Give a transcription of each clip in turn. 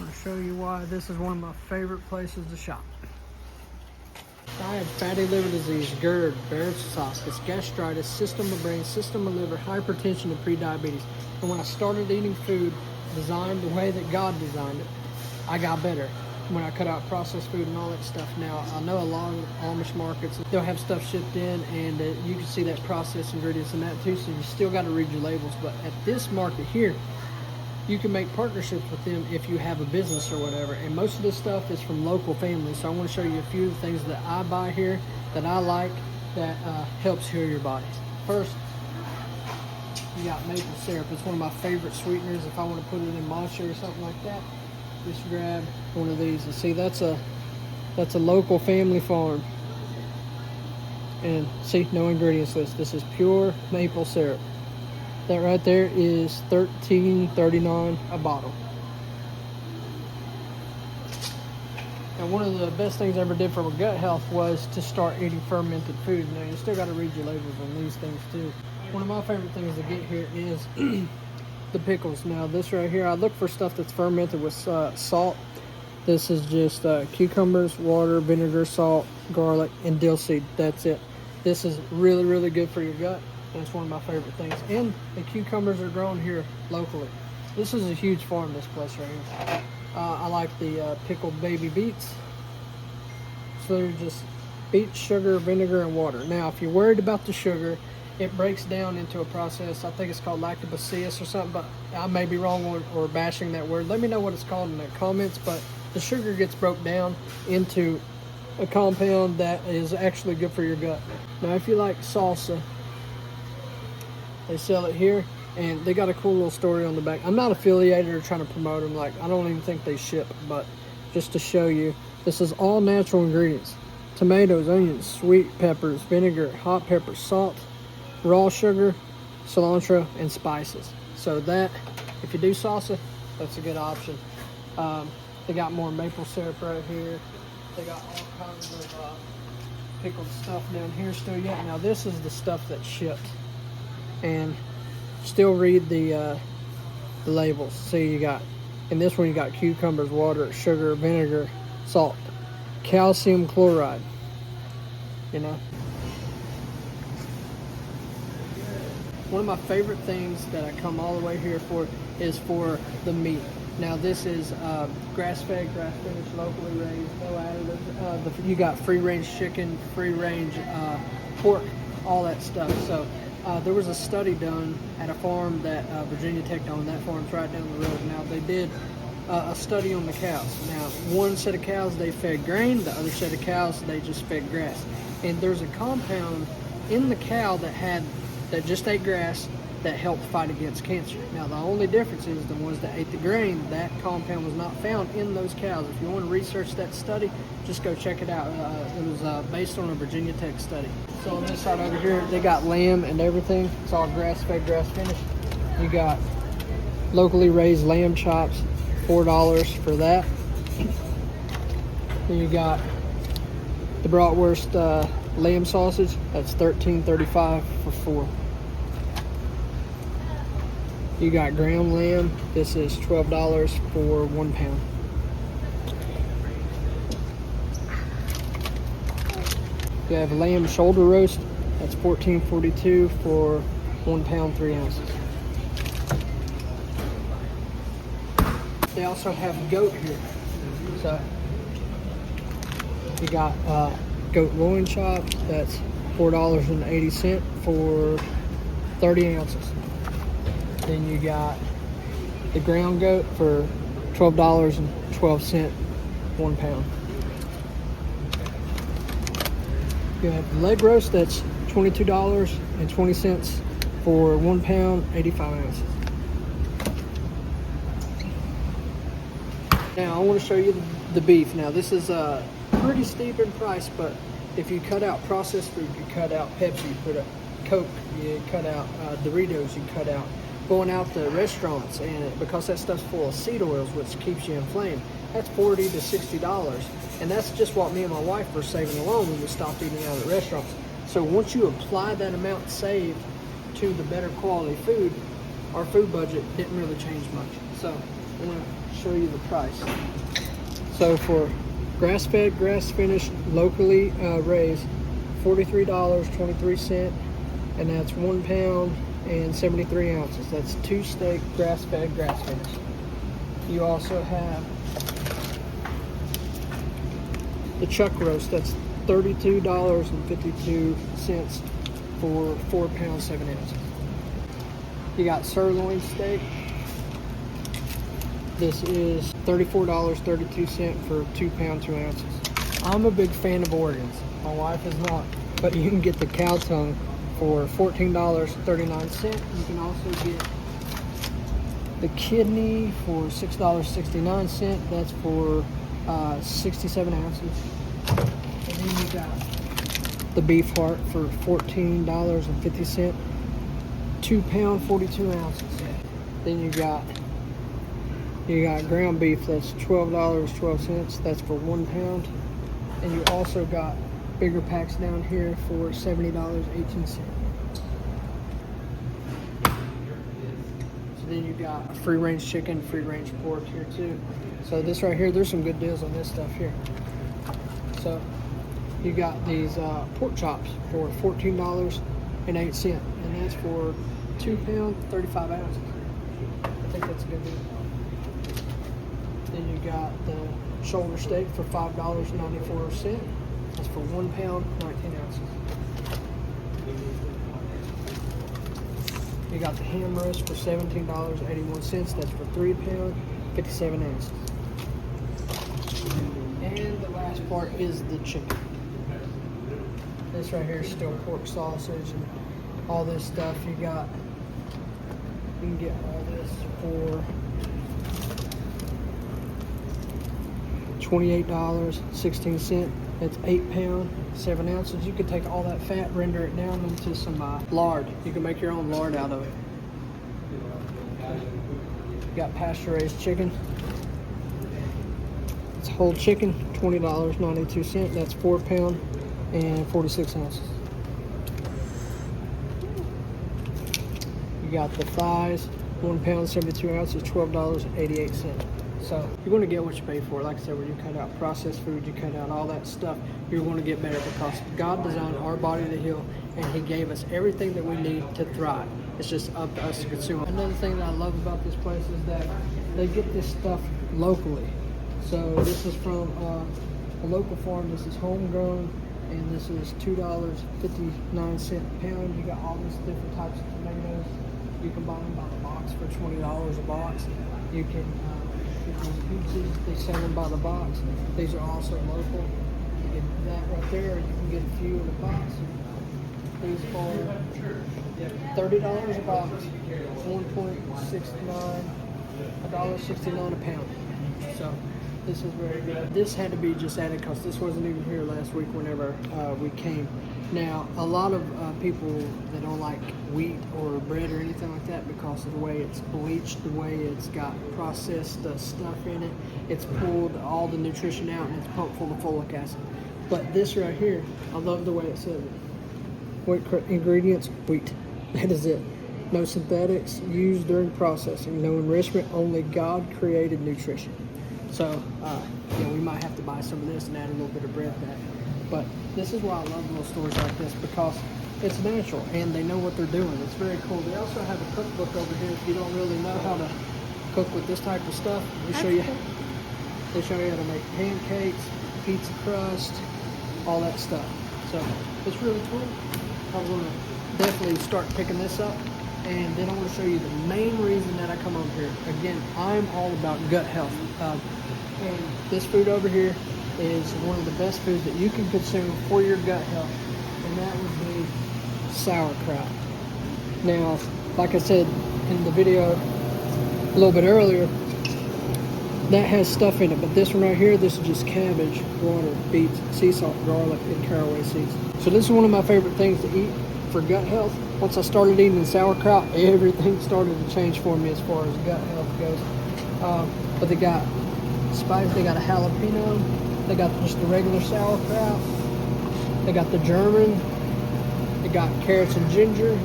I'll show you why this is one of my favorite places to shop. I have fatty liver disease, GERD, Barrett's esophagus, gastritis, system of brain, system of liver, hypertension, and pre-diabetes. And when I started eating food designed the way that God designed it, I got better. When I cut out processed food and all that stuff. Now, I know a lot of Amish markets, they'll have stuff shipped in, and you can see that processed ingredients in that too, so you still got to read your labels. But at this market here, you can make partnerships with them if you have a business or whatever. And most of this stuff is from local families. So I want to show you a few of the things that I buy here that I like that helps heal your body. First, you got maple syrup. It's one of my favorite sweeteners. If I want to put it in matcha or something like that, just grab one of these. And see, that's a local family farm. And see, no ingredients list. This is pure maple syrup. That right there is $13.39 a bottle. And one of the best things I ever did for my gut health was to start eating fermented food. Now, you still got to read your labels on these things too. One of my favorite things to get here is the pickles. Now, this right here, I look for stuff that's fermented with salt. This is just cucumbers, water, vinegar, salt, garlic, and dill seed. That's it. This is really, really good for your gut. That's one of my favorite things. And the cucumbers are grown here locally. This is a huge farm, this place right here. I like the pickled baby beets. So they're just beets, sugar, vinegar, and water. Now, if you're worried about the sugar, it breaks down into a process. I think it's called lactobacillus or something, but I may be wrong or bashing that word. Let me know what it's called in the comments, but the sugar gets broke down into a compound that is actually good for your gut. Now, if you like salsa, they sell it here, and they got a cool little story on the back. I'm not affiliated or trying to promote them. Like, I don't even think they ship, but just to show you, this is all natural ingredients. Tomatoes, onions, sweet peppers, vinegar, hot peppers, salt, raw sugar, cilantro, and spices. So that, if you do salsa, that's a good option. They got more maple syrup right here. They got all kinds of pickled stuff down here still yet. Now, this is the stuff that's shipped. And still read the labels. See, you got, in this one you got cucumbers, water, sugar, vinegar, salt, calcium chloride, you know. One of my favorite things that I come all the way here for is for the meat. Now, this is grass-fed, grass-finished, locally raised, no additives. You got free-range chicken, free-range pork, all that stuff. So there was a study done at a farm that Virginia Tech owned. That farm's right down the road. Now, they did a study on the cows. Now, one set of cows, they fed grain. The other set of cows, they just fed grass. And there's a compound in the cow that just ate grass that helped fight against cancer. Now, the only difference is the ones that ate the grain, that compound was not found in those cows. If you want to research that study, just go check it out. It was based on a Virginia Tech study. So on this side over here, they got lamb and everything. It's all grass-fed, grass-finished. You got locally raised lamb chops, $4 for that. Then you got the bratwurst lamb sausage. That's $13.35 for 4. You got ground lamb. This is $12 for 1 pound. You have lamb shoulder roast. That's $14.42 for 1 pound, 3 ounces. They also have goat here. So you got goat loin chops. That's $4.80 for 30 ounces. Then you got the ground goat for $12.12, 1 pound. You have the leg roast, that's $22.20 for 1 pound, 85 ounces. Now I want to show you the beef. Now this is pretty steep in price, but if you cut out processed food, you cut out Pepsi, you put a Coke, you cut out Doritos, you cut out going out to restaurants, and because that stuff's full of seed oils, which keeps you inflamed, that's $40 to $60. And that's just what me and my wife were saving alone when we stopped eating out at restaurants. So once you apply that amount saved to the better quality food, our food budget didn't really change much. So I'm gonna show you the price. So for grass-fed, grass-finished, locally raised, $43.23, and that's 1 pound and 73 ounces. That's 2 steak, grass-fed, grass-finished. You also have the chuck roast. That's $32.52 for 4 pounds 7 ounces. You got sirloin steak. This is $34.32 for 2 pounds 2 ounces. I'm a big fan of organs. My wife is not, but you can get the cow tongue for $14.39. You can also get the kidney for $6.69. That's for 67 ounces. And then you got the beef heart for $14.50, 2 pound 42 ounces. Then you got ground beef. That's $12.12. That's for 1 pound. And you also got bigger packs down here for $70.18. So then you got free range chicken, free range pork here too. So this right here, there's some good deals on this stuff here. So you got these pork chops for $14.08, and that's for 2 pound 35 ounces. I think that's a good deal. Then you got the shoulder steak for $5.94. That's for 1 pound 19 ounces. You got the ham roast for $17.81. That's for 3 pound 57 ounces. And the last part is the chicken. This right here is still pork sausage and all this stuff. You can get all this for $28.16. That's 8 pound 7 ounces. You could take all that fat, render it down into some lard. You can make your own lard out of it. You got pasture-raised chicken. It's whole chicken, $20.92. That's 4 pound and 46 ounces. You got the thighs, 1 pound 72 ounces, $12.88. So you're going to get what you pay for. Like I said, when you cut out processed food, you cut out all that stuff, you're going to get better because God designed our body to heal, and He gave us everything that we need to thrive. It's just up to us to consume. Another thing that I love about this place is that they get this stuff locally. So this is from a local farm. This is homegrown, and this is $2.59 a pound. You got all these different types of tomatoes. You can buy them by the box for $20 a box. You can pizzas, they sell them by the box. These are also local. You get that right there. You can get a few in the box. These are $30 a box, $1.69 a pound. So this is very good. This had to be just added because this wasn't even here last week whenever we came. Now, a lot of people that don't like wheat or bread or anything like that because of the way it's bleached, the way it's got processed stuff in it, it's pulled all the nutrition out and it's pumped full of folic acid. But this right here, I love the way it says it. What ingredients? Wheat. That is it. No synthetics used during processing. No enrichment. Only God-created nutrition. So, we might have to buy some of this and add a little bit of bread to that. But this is why I love little stores like this, because it's natural and they know what they're doing. It's very cool. They also have a cookbook over here if you don't really know how to cook with this type of stuff. They show you how to make pancakes, pizza crust, all that stuff. So it's really cool. I'm going to definitely start picking this up. And then I want to show you the main reason that I come over here. Again, I'm all about gut health. And this food over here is one of the best foods that you can consume for your gut health. And that would be sauerkraut. Now, like I said in the video a little bit earlier, that has stuff in it. But this one right here, this is just cabbage, water, beets, sea salt, garlic, and caraway seeds. So this is one of my favorite things to eat for gut health. Once I started eating sauerkraut, everything started to change for me as far as gut health goes. But they got spice, they got a jalapeno, they got just the regular sauerkraut, they got the German, they got carrots and ginger,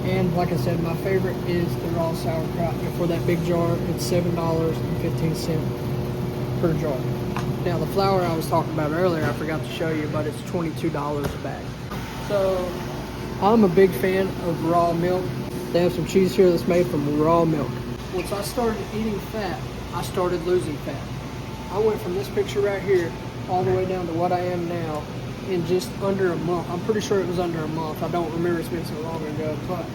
And like I said, my favorite is the raw sauerkraut. And for that big jar, it's $7.15 per jar. Now the flour I was talking about earlier, I forgot to show you, but it's $22 a bag. So I'm a big fan of raw milk. They have some cheese here that's made from raw milk. Once I started eating fat, I started losing fat. I went from this picture right here all the way down to what I am now in just under a month. I'm pretty sure it was under a month. I don't remember, it's been so long ago, but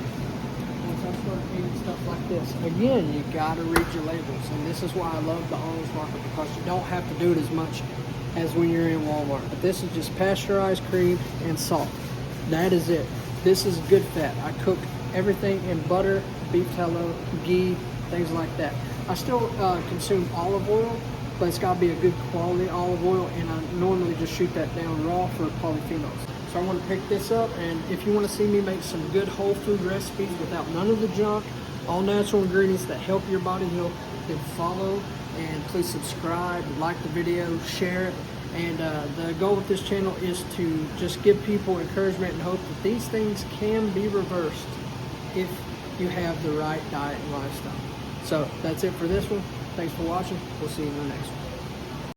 once I started eating stuff like this, again, you gotta read your labels. And this is why I love the Amish market, because you don't have to do it as much as when you're in Walmart. But this is just pasteurized cream and salt. That is it. This is good fat. I cook everything in butter, beef tallow, ghee, things like that. I still consume olive oil, but it's got to be a good quality olive oil, and I normally just shoot that down raw for polyphenols. So I want to pick this up, and if you want to see me make some good whole food recipes without none of the junk, all natural ingredients that help your body heal, then follow, and please subscribe, like the video, share it. And the goal with this channel is to just give people encouragement and hope that these things can be reversed if you have the right diet and lifestyle. So that's it for this one. Thanks for watching. We'll see you in the next one.